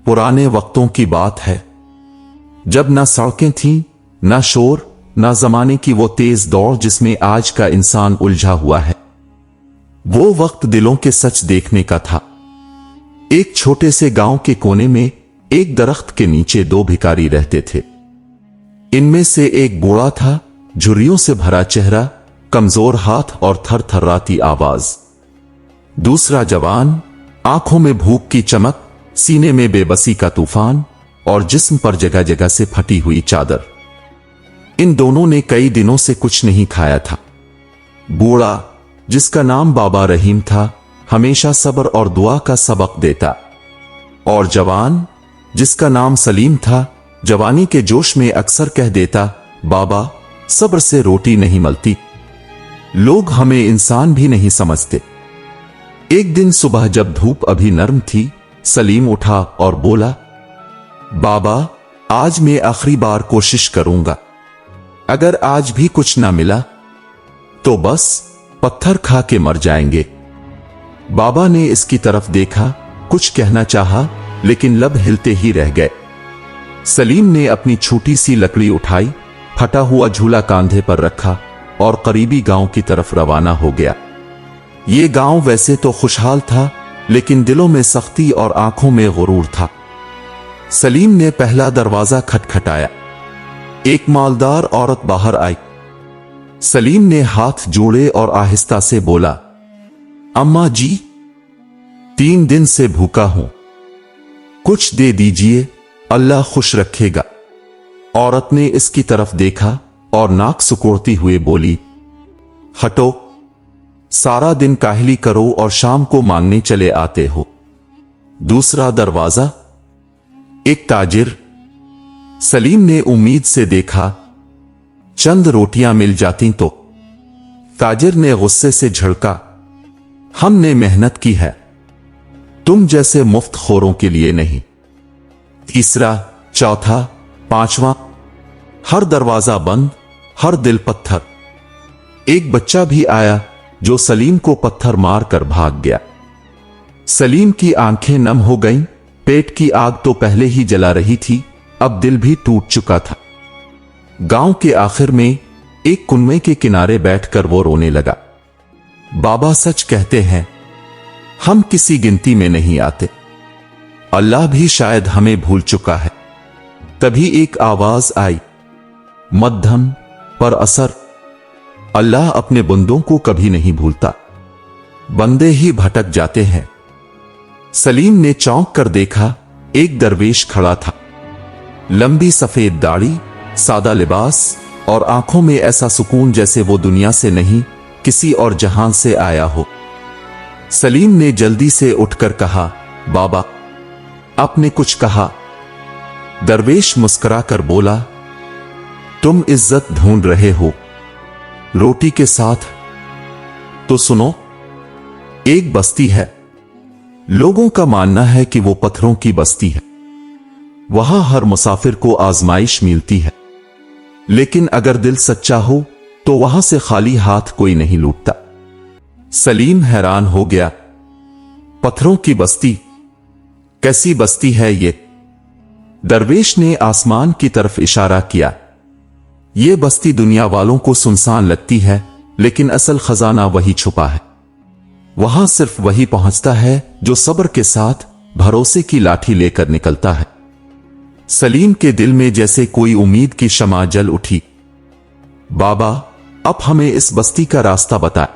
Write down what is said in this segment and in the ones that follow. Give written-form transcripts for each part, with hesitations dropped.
पुराने वक्तों की बात है, जब ना सड़कें थीं, ना शोर, ना जमाने की वो तेज दौड़ जिसमें आज का इंसान उलझा हुआ है। वो वक्त दिलों के सच देखने का था। एक छोटे से गांव के कोने में एक दरख्त के नीचे दो भिखारी रहते थे। इनमें से एक बूढ़ा था, झुर्रियों से भरा चेहरा, कमजोर हाथ और थरथराती आवाज। दूसरा जवान, आंखों में भूख की चमक, सीने में बेबसी का तूफान और जिस्म पर जगह जगह से फटी हुई चादर। इन दोनों ने कई दिनों से कुछ नहीं खाया था। बूढ़ा, जिसका नाम बाबा रहीम था, हमेशा सब्र और दुआ का सबक देता, और जवान, जिसका नाम सलीम था, जवानी के जोश में अक्सर कह देता, बाबा, सब्र से रोटी नहीं मिलती। लोग हमें इंसान भी नहीं समझते। एक दिन सुबह जब धूप अभी नर्म थी, सलीम उठा और बोला, बाबा, आज मैं आखिरी बार कोशिश करूंगा। अगर आज भी कुछ ना मिला तो बस पत्थर खा के मर जाएंगे। बाबा ने इसकी तरफ देखा, कुछ कहना चाहा, लेकिन लब हिलते ही रह गए। सलीम ने अपनी छोटी सी लकड़ी उठाई, फटा हुआ झूला कांधे पर रखा और करीबी गांव की तरफ रवाना हो गया। ये गांव वैसे तो खुशहाल था, लेकिन दिलों में सख्ती और आंखों में गुरूर था। सलीम ने पहला दरवाजा खटखटाया। एक मालदार औरत बाहर आई। सलीम ने हाथ जोड़े और आहिस्ता से बोला, अम्मा जी, 3 दिन से भूखा हूं, कुछ दे दीजिए, अल्लाह खुश रखेगा। औरत ने इसकी तरफ देखा और नाक सुकोड़ती हुए बोली, हटो, सारा दिन काहली करो और शाम को मांगने चले आते हो। दूसरा दरवाजा, एक ताजिर। सलीम ने उम्मीद से देखा, चंद रोटियां मिल जाती तो। ताजिर ने गुस्से से झड़का, हमने मेहनत की है, तुम जैसे मुफ्त खोरों के लिए नहीं। तीसरा, चौथा, पांचवा, हर दरवाजा बंद, हर दिल पत्थर। एक बच्चा भी आया जो सलीम को पत्थर मार कर भाग गया। सलीम की आंखें नम हो गईं, पेट की आग तो पहले ही जला रही थी, अब दिल भी टूट चुका था। गांव के आखिर में एक कुनवे के किनारे बैठकर वो रोने लगा। बाबा सच कहते हैं, हम किसी गिनती में नहीं आते, अल्लाह भी शायद हमें भूल चुका है। तभी एक आवाज आई, मध्यम पर असर, अल्लाह अपने बंदों को कभी नहीं भूलता, बंदे ही भटक जाते हैं। सलीम ने चौंक कर देखा, एक दरवेश खड़ा था। लंबी सफेद दाढ़ी, सादा लिबास और आंखों में ऐसा सुकून जैसे वो दुनिया से नहीं, किसी और जहां से आया हो। सलीम ने जल्दी से उठकर कहा, बाबा, आपने कुछ कहा? दरवेश मुस्कुरा कर बोला, तुम इज्जत ढूंढ रहे हो रोटी के साथ? तो सुनो, एक बस्ती है, लोगों का मानना है कि वो पत्थरों की बस्ती है। वहां हर मुसाफिर को आजमाइश मिलती है, लेकिन अगर दिल सच्चा हो तो वहां से खाली हाथ कोई नहीं लूटता। सलीम हैरान हो गया, पत्थरों की बस्ती? कैसी बस्ती है ये? दरवेश ने आसमान की तरफ इशारा किया। ये बस्ती दुनिया वालों को सुनसान लगती है, लेकिन असल खजाना वही छुपा है। वहां सिर्फ वही पहुंचता है जो सब्र के साथ भरोसे की लाठी लेकर निकलता है। सलीम के दिल में जैसे कोई उम्मीद की शमा जल उठी। बाबा, अब हमें इस बस्ती का रास्ता बताएं।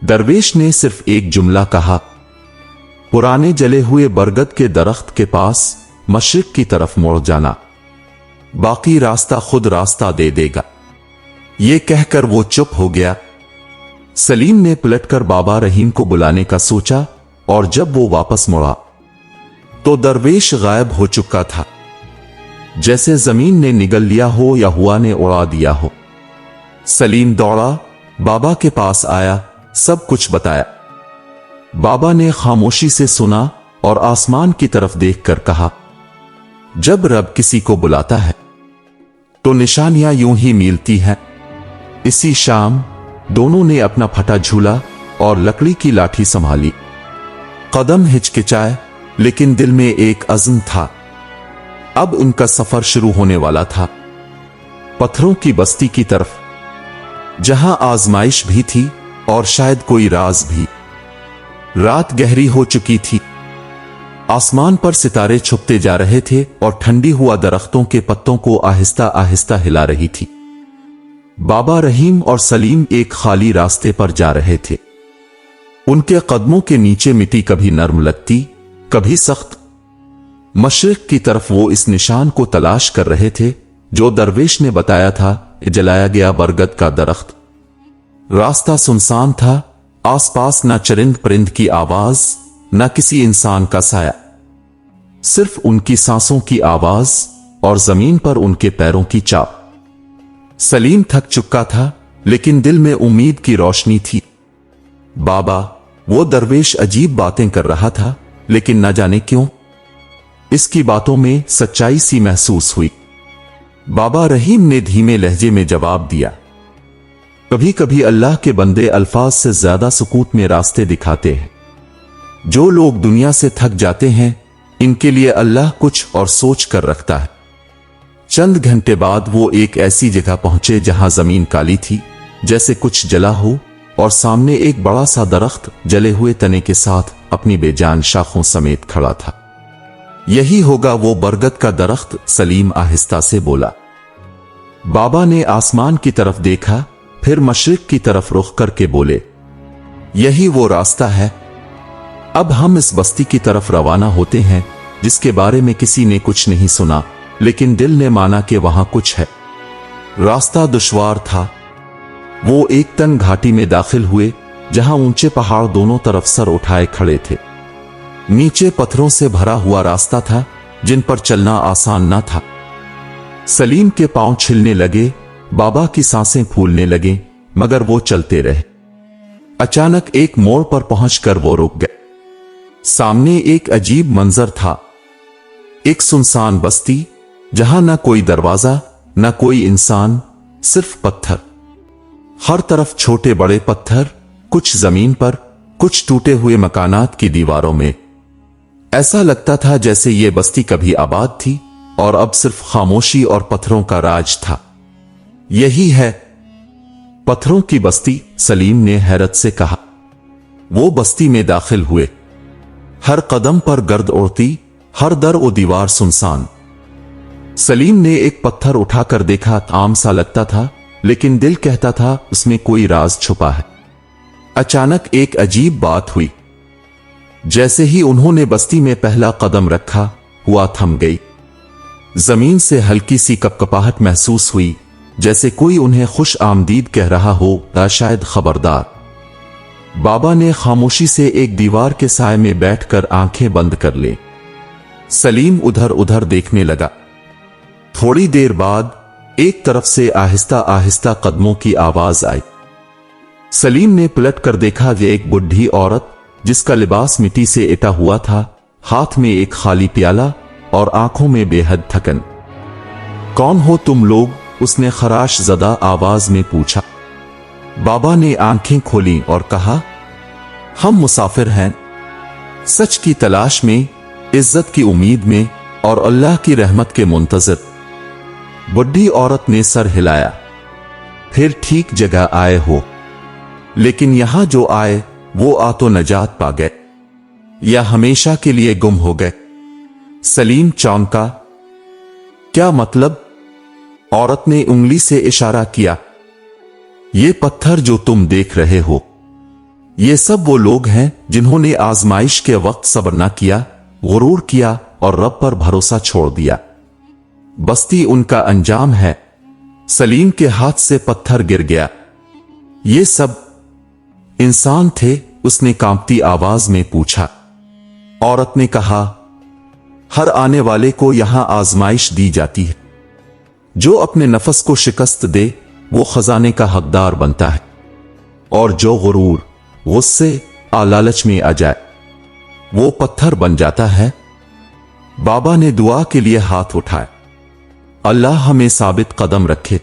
दरवेश ने सिर्फ एक जुमला कहा, पुराने जले हुए बरगद के दरख्त के पास मशरिक की तरफ मुड़ जाना, बाकी रास्ता खुद रास्ता दे देगा। यह कहकर वो चुप हो गया। सलीम ने पलटकर बाबा रहीम को बुलाने का सोचा, और जब वो वापस मुड़ा तो दरवेश गायब हो चुका था, जैसे जमीन ने निगल लिया हो या हुआ ने उड़ा दिया हो। सलीम दौड़ा, बाबा के पास आया, सब कुछ बताया। बाबा ने खामोशी से सुना और आसमान की तरफ देखकर कहा, जब रब किसी को बुलाता है तो निशानियां यूं ही मिलती हैं। इसी शाम दोनों ने अपना फटा झूला और लकड़ी की लाठी संभाली। कदम हिचकिचाए, लेकिन दिल में एक अज़्म था। अब उनका सफर शुरू होने वाला था, पत्थरों की बस्ती की तरफ, जहां आजमाइश भी थी और शायद कोई राज भी। रात गहरी हो चुकी थी, आसमान पर सितारे छुपते जा रहे थे और ठंडी हुआ दरख्तों के पत्तों को आहिस्ता आहिस्ता हिला रही थी। बाबा रहीम और सलीम एक खाली रास्ते पर जा रहे थे। उनके कदमों के नीचे मिट्टी कभी नरम लगती, कभी सख्त। मशरिक की तरफ वो इस निशान को तलाश कर रहे थे जो दरवेश ने बताया था, जलाया गया बरगद का दरख्त। रास्ता सुनसान था, आसपास ना चरिंद परिंद की आवाज, ना किसी इंसान का साया, सिर्फ उनकी सांसों की आवाज और जमीन पर उनके पैरों की चाप। सलीम थक चुका था, लेकिन दिल में उम्मीद की रोशनी थी। बाबा, वो दरवेश अजीब बातें कर रहा था, लेकिन न जाने क्यों इसकी बातों में सच्चाई सी महसूस हुई। बाबा रहीम ने धीमे लहजे में जवाब दिया, कभी कभी अल्लाह के बंदे अल्फाज से ज्यादा सुकूत में रास्ते दिखाते हैं। जो लोग दुनिया से थक जाते हैं, इनके लिए अल्लाह कुछ और सोच कर रखता है। चंद घंटे बाद वो एक ऐसी जगह पहुंचे जहां जमीन काली थी, जैसे कुछ जला हो, और सामने एक बड़ा सा दरख्त जले हुए तने के साथ अपनी बेजान शाखों समेत खड़ा था। यही होगा वो बरगद का दरख्त, सलीम आहिस्ता से बोला। बाबा ने आसमान की तरफ देखा, फिर मशरिक की तरफ रुख करके बोले, यही वो रास्ता है। अब हम इस बस्ती की तरफ रवाना होते हैं जिसके बारे में किसी ने कुछ नहीं सुना, लेकिन दिल ने माना कि वहां कुछ है। रास्ता दुश्वार था। वो एक तन घाटी में दाखिल हुए जहां ऊंचे पहाड़ दोनों तरफ सर उठाए खड़े थे। नीचे पत्थरों से भरा हुआ रास्ता था जिन पर चलना आसान न था। सलीम के पांव छिलने लगे, बाबा की सांसें फूलने लगे, मगर वो चलते रहे। अचानक एक मोड़ पर पहुंचकर वो रुक गए। सामने एक अजीब मंजर था, एक सुनसान बस्ती जहां न कोई दरवाजा, न कोई इंसान, सिर्फ पत्थर। हर तरफ छोटे बड़े पत्थर, कुछ जमीन पर, कुछ टूटे हुए मकानात की दीवारों में। ऐसा लगता था जैसे ये बस्ती कभी आबाद थी और अब सिर्फ खामोशी और पत्थरों का राज था। यही है पत्थरों की बस्ती, सलीम ने हैरत से कहा। वो बस्ती में दाखिल हुए। हर कदम पर गर्द उड़ती, हर दर और दीवार सुनसान। सलीम ने एक पत्थर उठाकर देखा, आम सा लगता था, लेकिन दिल कहता था उसमें कोई राज छुपा है। अचानक एक अजीब बात हुई। जैसे ही उन्होंने बस्ती में पहला कदम रखा, हुआ थम गई। जमीन से हल्की सी कपकपाहट महसूस हुई, जैसे कोई उन्हें खुश आमदीद कह रहा हो या शायद खबरदार। बाबा ने खामोशी से एक दीवार के साए में बैठकर आंखें बंद कर ली। सलीम उधर उधर देखने लगा। थोड़ी देर बाद एक तरफ से आहिस्ता आहिस्ता कदमों की आवाज आई। सलीम ने पलट कर देखा कि एक बुढ़ी औरत, जिसका लिबास मिट्टी से इटा हुआ था, हाथ में एक खाली प्याला और आंखों में बेहद थकन। कौन हो तुम लोग? उसने खराश ज़दा आवाज में पूछा। बाबा ने आंखें खोली और कहा, हम मुसाफिर हैं, सच की तलाश में, इज्जत की उम्मीद में और अल्लाह की रहमत के मुंतज़िर। बुढ़ी औरत ने सर हिलाया। फिर ठीक जगह आए हो, लेकिन यहां जो आए वो आ तो नजात पा गए या हमेशा के लिए गुम हो गए। सलीम चौंका। क्या मतलब? औरत ने उंगली से इशारा किया। ये पत्थर जो तुम देख रहे हो, ये सब वो लोग हैं जिन्होंने आजमाइश के वक्त सब्र न किया, गुरूर किया और रब पर भरोसा छोड़ दिया। बस्ती उनका अंजाम है। सलीम के हाथ से पत्थर गिर गया। ये सब इंसान थे? उसने कांपती आवाज में पूछा। औरत ने कहा, हर आने वाले को यहां आजमाइश दी जाती है। जो अपने नफस को शिकस्त दे वो खजाने का हकदार बनता है, और जो गुरूर, गुस्से, लालच में आ जाए वो पत्थर बन जाता है। बाबा ने दुआ के लिए हाथ उठाए। अल्लाह हमें साबित कदम रखे।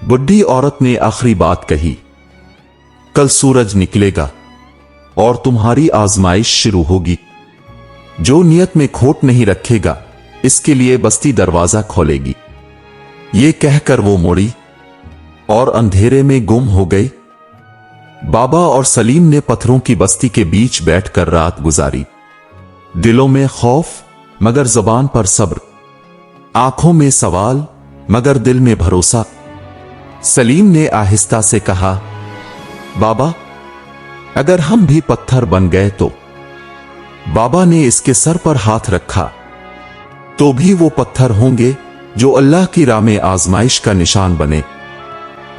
बुढ़ी औरत ने आखिरी बात कही। कल सूरज निकलेगा और तुम्हारी आजमाइश शुरू होगी। जो नियत में खोट नहीं रखेगा इसके लिए बस्ती दरवाजा खोलेगी। ये कहकर वो मुड़ी और अंधेरे में गुम हो गई। बाबा और सलीम ने पत्थरों की बस्ती के बीच बैठकर रात गुजारी। दिलों में खौफ मगर जुबान पर सब्र, आंखों में सवाल मगर दिल में भरोसा। सलीम ने आहिस्ता से कहा, बाबा अगर हम भी पत्थर बन गए तो? बाबा ने इसके सर पर हाथ रखा। तो भी वो पत्थर होंगे जो अल्लाह की राह में आजमाइश का निशान बने,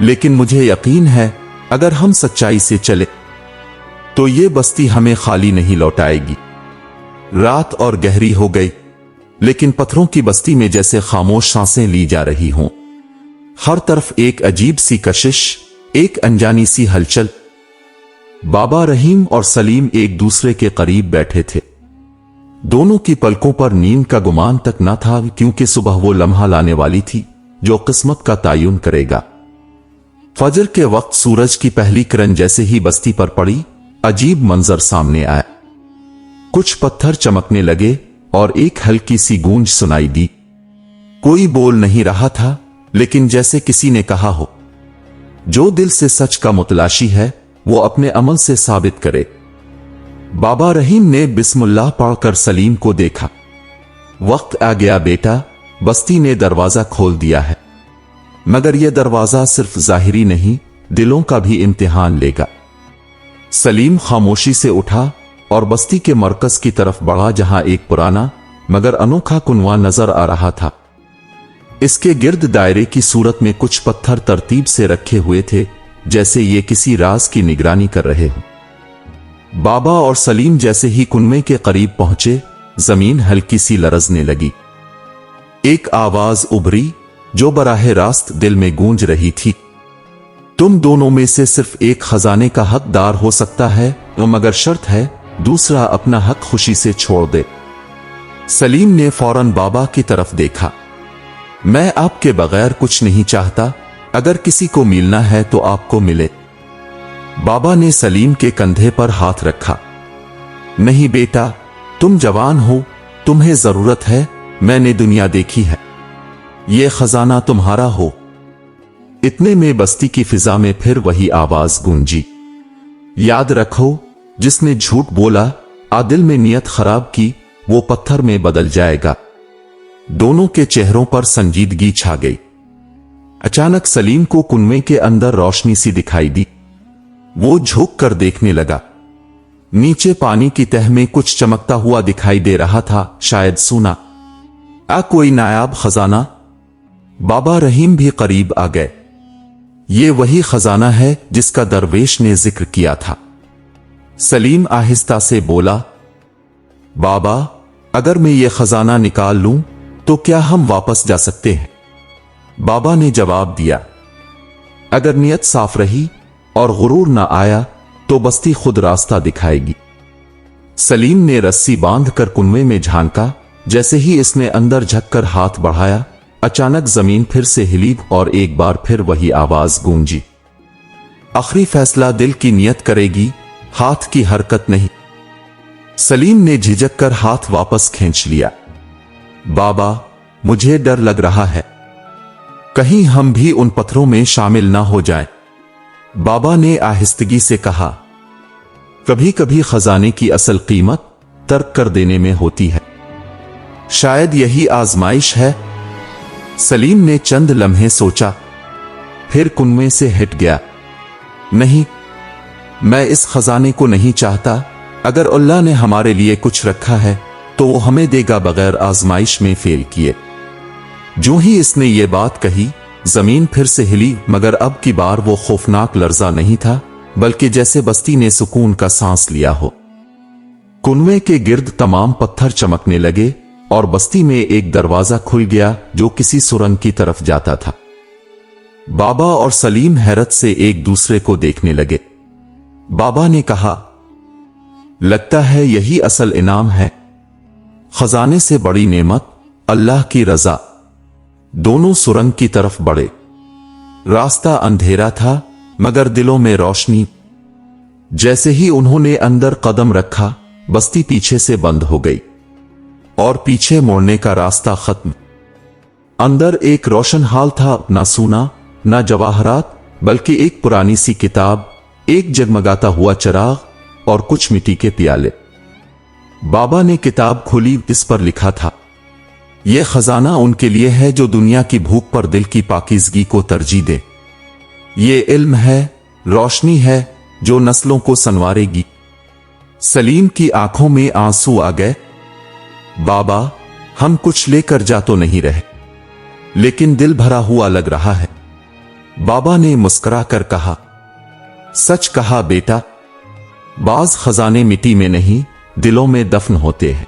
लेकिन मुझे यकीन है अगर हम सच्चाई से चले तो ये बस्ती हमें खाली नहीं लौटाएगी। रात और गहरी हो गई, लेकिन पत्थरों की बस्ती में जैसे खामोश सांसें ली जा रही हों। हर तरफ एक अजीब सी कशिश, एक अनजानी सी हलचल। बाबा रहीम और सलीम एक दूसरे के करीब बैठे थे। दोनों की पलकों पर नींद का गुमान तक न था, क्योंकि सुबह वो लम्हा लाने वाली थी जो किस्मत का तायुन करेगा। फजर के वक्त सूरज की पहली किरण जैसे ही बस्ती पर पड़ी, अजीब मंजर सामने आया। कुछ पत्थर चमकने लगे और एक हल्की सी गूंज सुनाई दी। कोई बोल नहीं रहा था, लेकिन जैसे किसी ने कहा हो, जो दिल से सच का मुतलाशी है वो अपने अमल से साबित करे। बाबा रहीम ने बिस्मिल्लाह पढ़कर सलीम को देखा। वक्त आ गया बेटा, बस्ती ने दरवाजा खोल दिया है, मगर यह दरवाजा सिर्फ जाहिरी नहीं, दिलों का भी इम्तिहान लेगा। सलीम खामोशी से उठा और बस्ती के मरकज की तरफ बढ़ा, जहां एक पुराना मगर अनोखा कुनवा नजर आ रहा था। इसके गिर्द दायरे की सूरत में कुछ पत्थर तरतीब से रखे हुए थे, जैसे ये किसी राज की निगरानी कर रहे हों। बाबा और सलीम जैसे ही कुनवे के करीब पहुंचे, जमीन हल्की सी लरजने लगी। एक आवाज उभरी जो बराह रास्त दिल में गूंज रही थी, तुम दोनों में से सिर्फ एक खजाने का हकदार हो सकता है, मगर शर्त है दूसरा अपना हक खुशी से छोड़ दे। सलीम ने फौरन बाबा की तरफ देखा। मैं आपके बगैर कुछ नहीं चाहता, अगर किसी को मिलना है तो आपको मिले। बाबा ने सलीम के कंधे पर हाथ रखा। नहीं बेटा, तुम जवान हो, तुम्हें जरूरत है, मैंने दुनिया देखी है, यह खजाना तुम्हारा हो। इतने में बस्ती की फिजा में फिर वही आवाज गूंजी, याद रखो, जिसने झूठ बोला, आदिल में नियत खराब की, वो पत्थर में बदल जाएगा। दोनों के चेहरों पर संजीदगी छा गई। अचानक सलीम को कुनवे के अंदर रोशनी सी दिखाई दी। वो झुक कर देखने लगा। नीचे पानी की तह में कुछ चमकता हुआ दिखाई दे रहा था, शायद सोना। कोई नायाब खजाना। बाबा रहीम भी करीब आ गए। ये वही खजाना है जिसका दरवेश ने जिक्र किया था। सलीम आहिस्ता से बोला, बाबा अगर मैं ये खजाना निकाल लूं तो क्या हम वापस जा सकते हैं? बाबा ने जवाब दिया, अगर नियत साफ रही और गुरूर ना आया तो बस्ती खुद रास्ता दिखाएगी। सलीम ने रस्सी बांधकर कुनवे में झांका। जैसे ही इसने अंदर झककर हाथ बढ़ाया, अचानक जमीन फिर से हिली और एक बार फिर वही आवाज गूंजी, आखिरी फैसला दिल की नियत करेगी, हाथ की हरकत नहीं। सलीम ने झिझक कर हाथ वापस खींच लिया। बाबा मुझे डर लग रहा है, कहीं हम भी उन पत्थरों में शामिल ना हो जाएं। बाबा ने आहिस्तगी से कहा, कभी कभी खजाने की असल कीमत तर्क कर देने में होती है, शायद यही आजमाइश है। सलीम ने चंद लम्हे सोचा, फिर कुनवे से हट गया। नहीं, मैं इस खजाने को नहीं चाहता। अगर अल्लाह ने हमारे लिए कुछ रखा है तो वो हमें देगा, बगैर आजमाइश में फेल किए। जो ही इसने ये बात कही, जमीन फिर से हिली, मगर अब की बार वो खौफनाक लर्जा नहीं था, बल्कि जैसे बस्ती ने सुकून का सांस लिया हो। कुनवे के गिर्द तमाम पत्थर चमकने लगे और बस्ती में एक दरवाजा खुल गया जो किसी सुरंग की तरफ जाता था। बाबा और सलीम हैरत से एक दूसरे को देखने लगे। बाबा ने कहा, लगता है यही असल इनाम है, खजाने से बड़ी नेमत अल्लाह की रजा। दोनों सुरंग की तरफ बढ़े। रास्ता अंधेरा था मगर दिलों में रोशनी। जैसे ही उन्होंने अंदर कदम रखा, बस्ती पीछे से बंद हो गई। और पीछे मोड़ने का रास्ता खत्म। अंदर एक रोशन हाल था, ना सोना ना जवाहरात, बल्कि एक पुरानी सी किताब, एक जगमगाता हुआ चिराग और कुछ मिट्टी के प्याले। बाबा ने किताब खोली, इस पर लिखा था, यह खजाना उनके लिए है जो दुनिया की भूख पर दिल की पाकीज़गी को तरजीह दे। ये इल्म है, रोशनी है जो नस्लों को संवारेगी। सलीम की आंखों में आंसू आ गए। बाबा, हम कुछ लेकर जा तो नहीं रहे, लेकिन दिल भरा हुआ लग रहा है। बाबा ने मुस्कुरा कर कहा, सच कहा बेटा, बाज खजाने मिट्टी में नहीं दिलों में दफन होते हैं।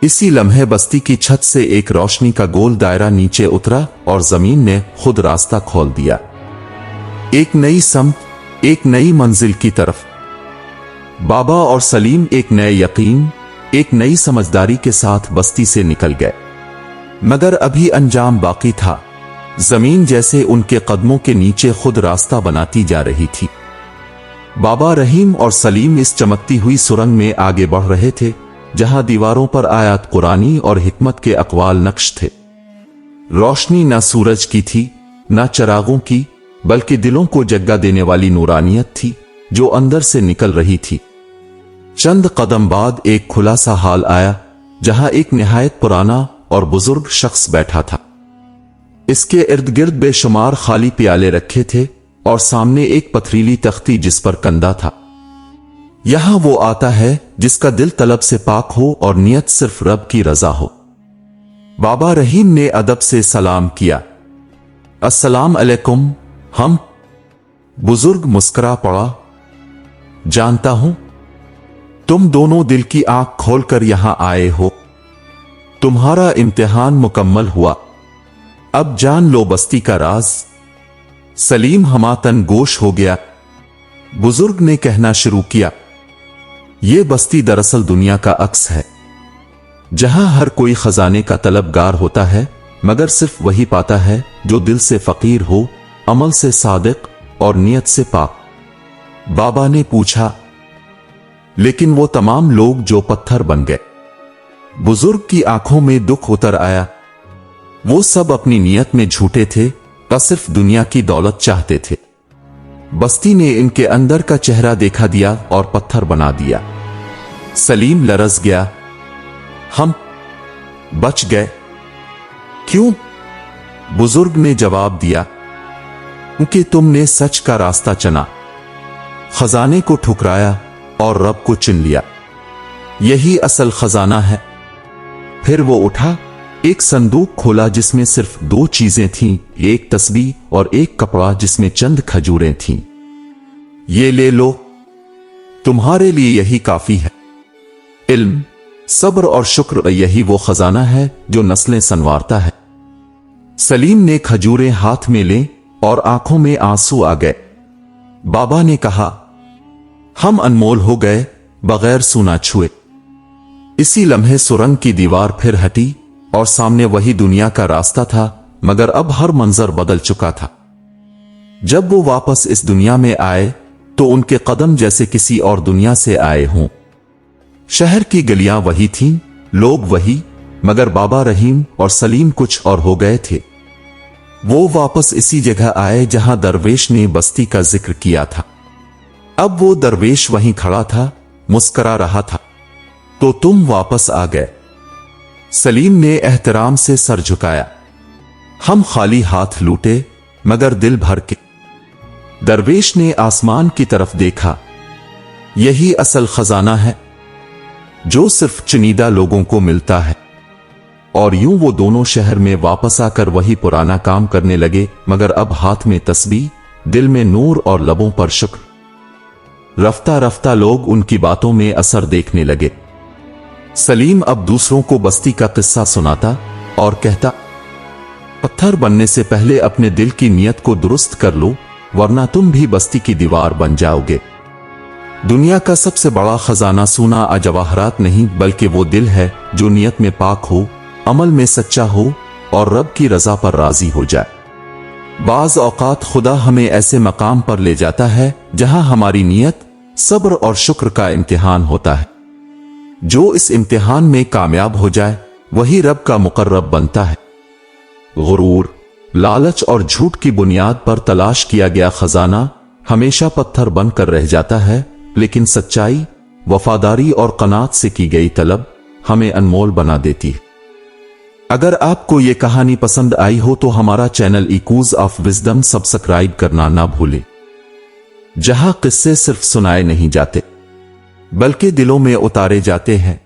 इसी लम्हे बस्ती की छत से एक रोशनी का गोल दायरा नीचे उतरा और जमीन ने खुद रास्ता खोल दिया, एक नई समत, एक नई मंजिल की तरफ। बाबा और सलीम एक नए यकीन, एक नई समझदारी के साथ बस्ती से निकल गए। मगर अभी अंजाम बाकी था। जमीन जैसे उनके कदमों के नीचे खुद रास्ता बनाती जा रही थी। बाबा रहीम और सलीम इस चमकती हुई सुरंग में आगे बढ़ रहे थे, जहां दीवारों पर आयात कुरानी और हिकमत के अकवाल नक्श थे। रोशनी न सूरज की थी, न चिरागों की, बल्कि दिलों को जगह देने वाली नूरानियत थी जो अंदर से निकल रही थी। चंद कदम बाद एक खुला सा हाल आया, जहां एक निहायत पुराना और बुजुर्ग शख्स बैठा था। इसके इर्द गिर्द बेशुमार खाली प्याले रखे थे और सामने एक पथरीली तख्ती जिस पर कंधा था। यहां वो आता है जिसका दिल तलब से पाक हो और नियत सिर्फ रब की रजा हो। बाबा रहीम ने अदब से सलाम किया। अस्सलाम अलैकुम। हम। बुजुर्ग मुस्कुरा पड़ा। जानता हूं तुम दोनों दिल की आंख खोलकर यहां आए हो। तुम्हारा इम्तिहान मुकम्मल हुआ। अब जान लो बस्ती का राज। सलीम हमातन गोश हो गया। बुजुर्ग ने कहना शुरू किया, यह बस्ती दरअसल दुनिया का अक्स है, जहां हर कोई खजाने का तलबगार होता है, मगर सिर्फ वही पाता है जो दिल से फकीर हो, अमल से सादिक और नियत से पाक। बाबा ने पूछा, लेकिन वो तमाम लोग जो पत्थर बन गए? बुजुर्ग की आंखों में दुख उतर आया। वो सब अपनी नियत में झूठे थे, सिर्फ दुनिया की दौलत चाहते थे। बस्ती ने इनके अंदर का चेहरा देखा दिया और पत्थर बना दिया। सलीम लरस गया। हम बच गए। क्यों? बुजुर्ग ने जवाब दिया, क्योंकि तुमने सच का रास्ता चुना, खजाने को ठुकराया और रब को चुन लिया। यही असल खजाना है। फिर वो उठा, एक संदूक खोला जिसमें सिर्फ दो चीजें थीं, एक तस्बीह और एक कपड़ा जिसमें चंद खजूरें थीं। ये ले लो, तुम्हारे लिए यही काफी है। इल्म, सब्र और शुक्र, यही वो खजाना है जो नस्लें संवारता है। सलीम ने खजूरें हाथ में ले और आंखों में आंसू आ गए। बाबा ने कहा, हम अनमोल हो गए, बगैर सुना छुए। इसी लम्हे सुरंग की दीवार फिर हटी और सामने वही दुनिया का रास्ता था, मगर अब हर मंजर बदल चुका था। जब वो वापस इस दुनिया में आए तो उनके कदम जैसे किसी और दुनिया से आए हों। शहर की गलियां वही थीं, लोग वही, मगर बाबा रहीम और सलीम कुछ और हो गए थे। वो वापस इसी जगह आए जहां दरवेश ने बस्ती का जिक्र किया था। अब वो दरवेश वहीं खड़ा था, मुस्करा रहा था। तो तुम वापस आ गए। सलीम ने एहतराम से सर झुकाया। हम खाली हाथ लूटे, मगर दिल भर के। दरवेश ने आसमान की तरफ देखा। यही असल खजाना है जो सिर्फ चुनिंदा लोगों को मिलता है। और यूं वो दोनों शहर में वापस आकर वही पुराना काम करने लगे, मगर अब हाथ में तस्बीह, दिल में नूर और लबों पर शुक्र। रफ्ता रफ्ता लोग उनकी बातों में असर देखने लगे। सलीम अब दूसरों को बस्ती का किस्सा सुनाता और कहता, पत्थर बनने से पहले अपने दिल की नियत को दुरुस्त कर लो, वरना तुम भी बस्ती की दीवार बन जाओगे। दुनिया का सबसे बड़ा खजाना सोना या जवाहरात नहीं, बल्कि वो दिल है जो नियत में पाक हो, अमल में सच्चा हो और रब की रजा पर राजी हो जाए। बाज औकात खुदा हमें ऐसे मकाम पर ले जाता है जहां हमारी नियत, सब्र और शुक्र का इम्तिहान होता है। जो इस इम्तिहान में कामयाब हो जाए वही रब का मुकर्रब बनता है। गुरूर, लालच और झूठ की बुनियाद पर तलाश किया गया खजाना हमेशा पत्थर बनकर रह जाता है, लेकिन सच्चाई, वफादारी और कनात से की गई तलब हमें अनमोल बना देती है। अगर आपको ये कहानी पसंद आई हो तो हमारा channel echoes of wisdom subscribe करना ना भूलें, जहां किस्से सिर्फ सुनाए नहीं जाते बल्कि दिलों में उतारे जाते हैं।